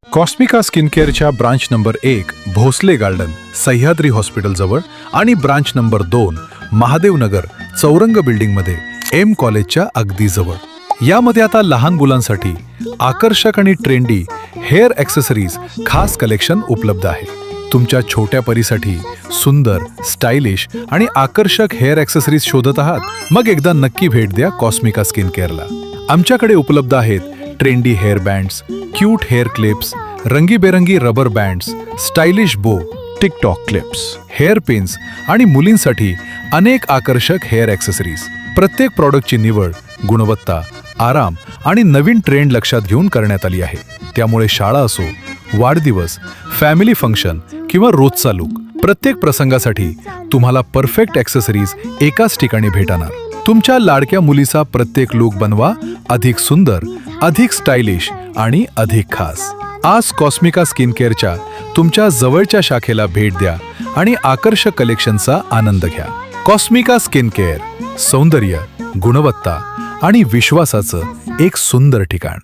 कॉस्मिका skin केअरच्या branch number 1 Bhosale garden Sahyadri hospital जवळ आणि branch number 2 Mahadev Nagar Chaurang building मध्ये एम कॉलेजच्या अगदी जवळ। यामध्ये आता लहान मुलांसाठी आकर्षक आणि ट्रेंडी हेअर ॲक्सेसरीज खास कलेक्शन उपलब्ध आहे। तुमच्या छोट्या परीसाठी सुंदर स्टायलिश आणि आकर्षक हेअर ॲक्सेसरीज शोधत आहात, मग एकदा नक्की भेट द्या कॉस्मिका स्किन केअरला। आमच्याकडे उपलब्ध आहेत trendy hair bands, cute hair clips, रंगीबेरंगी रबर बँड्स, स्टायलिश बो, टिकटॉक क्लिप्स, हेअर पिन्स आणि मुलींसाठी अनेक आकर्षक हेअर ॲक्सेसरीज। प्रत्येक प्रॉडक्टची निवड गुणवत्ता, आराम आणि नवीन ट्रेंड लक्षात घेऊन करण्यात आली आहे। त्यामुळे शाळा असो, वाढदिवस, फॅमिली फंक्शन किंवा रोजचा लुक, प्रत्येक प्रसंगासाठी तुम्हाला परफेक्ट ॲक्सेसरीज एकाच ठिकाणी भेटणार। तुमच्या लाडक्या मुलीचा प्रत्येक लुक बनवा अधिक सुंदर, अधिक स्टायलिश आणि अधिक खास। आज कॉस्मिका स्किन केअरच्या तुमच्या जवळच्या शाखेला भेट द्या आणि आकर्षक कलेक्शनचा आनंद घ्या। कॉस्मिका स्किन केअर, सौंदर्य, गुणवत्ता आणि विश्वासाचं एक सुंदर ठिकाण।